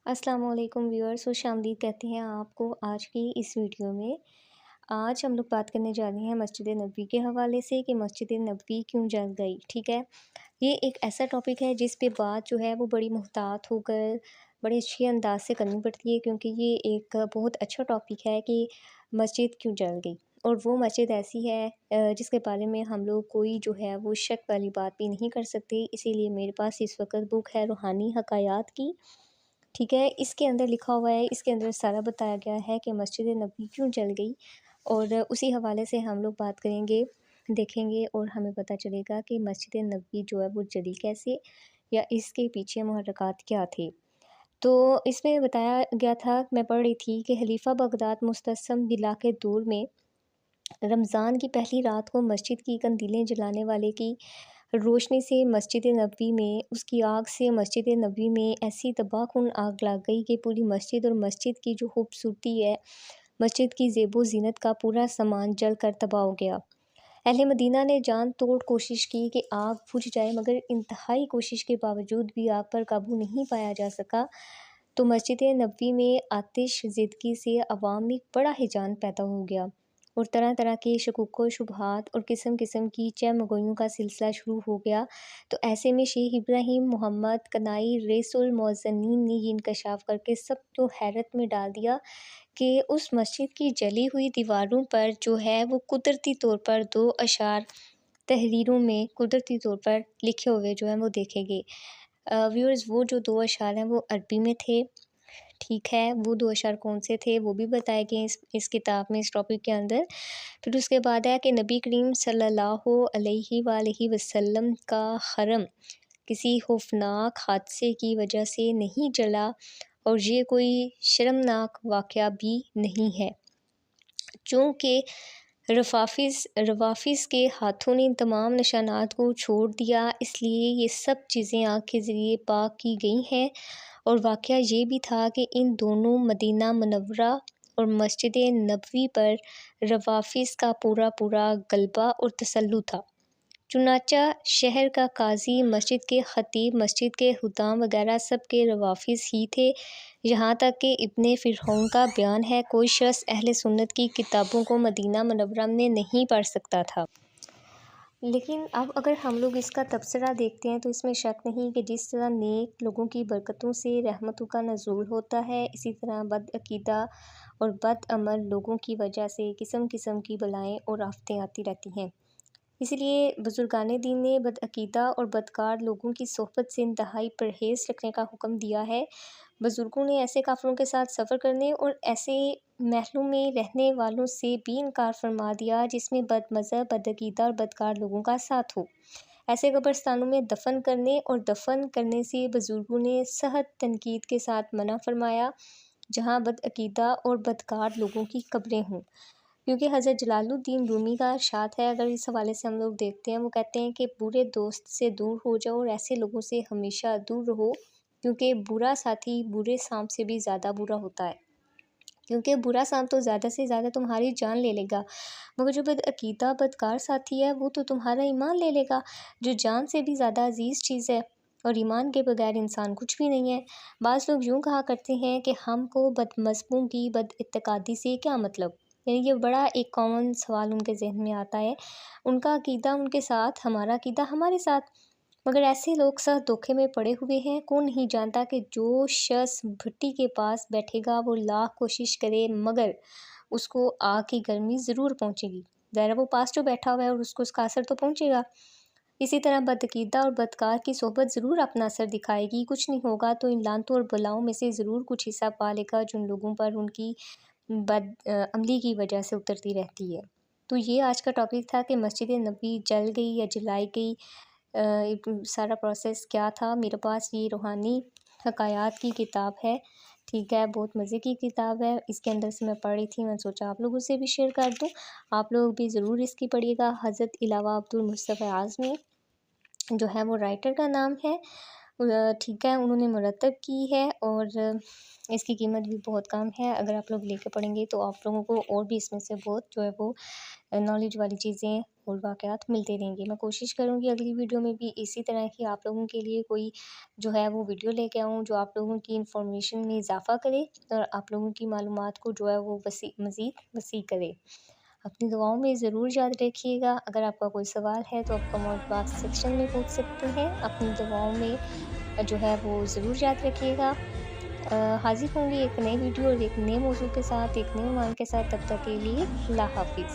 السلام علیکم ویورز، خوش آمدید کہتے ہیں آپ کو آج کی اس ویڈیو میں۔ آج ہم لوگ بات کرنے جا رہے ہیں مسجد نبوی کے حوالے سے کہ مسجد نبوی کیوں جل گئی۔ ٹھیک ہے، یہ ایک ایسا ٹاپک ہے جس پہ بات جو ہے وہ بڑی محتاط ہو کر بڑے اچھے انداز سے کرنی پڑتی ہے، کیونکہ یہ ایک بہت اچھا ٹاپک ہے کہ مسجد کیوں جل گئی، اور وہ مسجد ایسی ہے جس کے بارے میں ہم لوگ کوئی جو ہے وہ شک والی بات بھی نہیں کر سکتے۔ اسی لیے میرے پاس اس وقت بک ہے روحانی حکایات کی۔ ٹھیک ہے، اس کے اندر لکھا ہوا ہے، اس کے اندر سارا بتایا گیا ہے کہ مسجد نبوی کیوں جل گئی، اور اسی حوالے سے ہم لوگ بات کریں گے، دیکھیں گے، اور ہمیں پتہ چلے گا کہ مسجد نبوی جو ہے وہ جلی کیسے، یا اس کے پیچھے محرکات کیا تھے۔ تو اس میں بتایا گیا تھا، میں پڑھ رہی تھی کہ خلیفہ بغداد مستسم بلا کے دور میں رمضان کی پہلی رات کو مسجد کی قندیلیں جلانے والے کی روشنی سے مسجد نبوی میں، اس کی آگ سے مسجد نبوی میں ایسی تباہ کن آگ لگ گئی کہ پوری مسجد اور مسجد کی جو خوبصورتی ہے، مسجد کی زیب و زینت کا پورا سامان جل کر تباہ ہو گیا۔ اہل مدینہ نے جان توڑ کوشش کی کہ آگ بجھ جائے، مگر انتہائی کوشش کے باوجود بھی آگ پر قابو نہیں پایا جا سکا، تو مسجد نبوی میں آتش زدگی سے عوام میں بڑا ہیجان پیدا ہو گیا، اور طرح طرح کے شکوک و شبہات اور قسم قسم کی چہمگوئیوں کا سلسلہ شروع ہو گیا۔ تو ایسے میں شیخ ابراہیم محمد قنائی رئیس المؤذنین نے یہ انکشاف کر کے سب کو حیرت میں ڈال دیا کہ اس مسجد کی جلی ہوئی دیواروں پر جو ہے وہ قدرتی طور پر دو اشعار تحریروں میں قدرتی طور پر لکھے ہوئے جو ہیں وہ دیکھے گئے۔ ویورز، وہ جو دو اشعار ہیں وہ عربی میں تھے۔ ٹھیک ہے، وہ دو اشعار کون سے تھے وہ بھی بتائے گئے اس کتاب میں، اس ٹاپک کے اندر۔ پھر اس کے بعد ہے کہ نبی کریم صلی اللہ علیہ وآلہ وسلم کا حرم کسی خوفناک حادثے کی وجہ سے نہیں جلا، اور یہ کوئی شرمناک واقعہ بھی نہیں ہے، چونکہ روافظ کے ہاتھوں نے ان تمام نشانات کو چھوڑ دیا، اس لیے یہ سب چیزیں آگ کے ذریعے پاک کی گئی ہیں۔ اور واقعہ یہ بھی تھا کہ ان دونوں مدینہ منورہ اور مسجد نبوی پر روافظ کا پورا غلبہ اور تسلط تھا، چنانچہ شہر کا قاضی، مسجد کے خطیب، مسجد کے حکام وغیرہ سب کے روافظ ہی تھے، یہاں تک کہ ابن فرحون کا بیان ہے، کوئی شخص اہل سنت کی کتابوں کو مدینہ منورہ میں نہیں پڑھ سکتا تھا۔ لیکن اب اگر ہم لوگ اس کا تبصرہ دیکھتے ہیں تو اس میں شک نہیں کہ جس طرح نیک لوگوں کی برکتوں سے رحمتوں کا نزول ہوتا ہے، اسی طرح بد عقیدہ اور بد عمل لوگوں کی وجہ سے قسم قسم کی بلائیں اور آفتیں آتی رہتی ہیں۔ اسی لیے بزرگان دین نے بد عقیدہ اور بدکار لوگوں کی صحبت سے انتہائی پرہیز رکھنے کا حکم دیا ہے۔ بزرگوں نے ایسے کافروں کے ساتھ سفر کرنے اور ایسے محلوں میں رہنے والوں سے بھی انکار فرما دیا جس میں بد مذہب، بد عقیدہ اور بدکار لوگوں کا ساتھ ہو۔ ایسے قبرستانوں میں دفن کرنے اور دفن کرنے سے بزرگوں نے سخت تنقید کے ساتھ منع فرمایا، جہاں بد عقیدہ اور بدکار لوگوں کی قبریں ہوں، کیونکہ حضرت جلال الدین رومی کا ارشاد ہے، اگر اس حوالے سے ہم لوگ دیکھتے ہیں، وہ کہتے ہیں کہ برے دوست سے دور ہو جاؤ اور ایسے لوگوں سے ہمیشہ دور رہو، کیونکہ برا ساتھی برے سانپ سے بھی زیادہ برا ہوتا ہے، کیونکہ برا سانپ تو زیادہ سے زیادہ تمہاری جان لے لے گا، مگر جو بد عقیدہ بدکار ساتھی ہے وہ تو تمہارا ایمان لے لے گا، جو جان سے بھی زیادہ عزیز چیز ہے، اور ایمان کے بغیر انسان کچھ بھی نہیں ہے۔ بعض لوگ یوں کہا کرتے ہیں کہ ہم کو بد مذہبوں کی بد اعتقادی سے کیا مطلب، یعنی یہ بڑا ایک کامن سوال ان کے ذہن میں آتا ہے، ان کا عقیدہ ان کے ساتھ، ہمارا عقیدہ ہمارے ساتھ، مگر ایسے لوگ سخت دھوکے میں پڑے ہوئے ہیں۔ کون نہیں جانتا کہ جو شخص بھٹی کے پاس بیٹھے گا وہ لاکھ کوشش کرے مگر اس کو آگ کی گرمی ضرور پہنچے گی، ظاہر وہ پاس جو بیٹھا ہوا ہے اور اس کو اس کا اثر تو پہنچے گا۔ اسی طرح بد عقیدہ اور بدکار کی صحبت ضرور اپنا اثر دکھائے گی، کچھ نہیں ہوگا تو ان لعنتوں اور بلاؤں میں سے ضرور کچھ حصہ پا لے گا جو ان لوگوں پر ان کی بد عملی کی وجہ سے اترتی رہتی ہے۔ تو یہ آج کا ٹاپک تھا کہ مسجد نبوی جل گئی یا جلائی گئی، سارا پروسیس کیا تھا۔ میرے پاس یہ روحانی حکایات کی کتاب ہے، ٹھیک ہے، بہت مزے کی کتاب ہے، اس کے اندر سے میں پڑھ رہی تھی، میں سوچا آپ لوگوں سے بھی شیئر کر دوں، آپ لوگ بھی ضرور اس کی پڑھیے گا۔ حضرت علاوہ عبد المصطفی اعظمی جو ہے وہ رائٹر کا نام ہے، ٹھیک ہے انہوں نے مرتب کی ہے، اور اس کی قیمت بھی بہت کم ہے۔ اگر آپ لوگ لے کے پڑھیں گے تو آپ لوگوں کو اور بھی اس میں سے بہت جو ہے وہ نالج والی چیزیں اور واقعات ملتے رہیں گے۔ میں کوشش کروں گی اگلی ویڈیو میں بھی اسی طرح کی آپ لوگوں کے لیے کوئی جو ہے وہ ویڈیو لے کے آؤں جو آپ لوگوں کی انفارمیشن میں اضافہ کرے اور آپ لوگوں کی معلومات کو جو ہے وہ مزید وسیع کرے۔ اپنی دعاؤں میں ضرور یاد رکھیے گا۔ اگر آپ کا کوئی سوال ہے تو آپ کمنٹ باکس سیکشن میں پوچھ سکتے ہیں۔ اپنی دعاؤں میں جو ہے وہ ضرور یاد رکھیے گا۔ حاضر ہوں گی ایک نئی ویڈیو اور ایک نئے موضوع کے ساتھ، ایک نئے عنوان کے ساتھ۔ تب تک کے لیے اللہ حافظ۔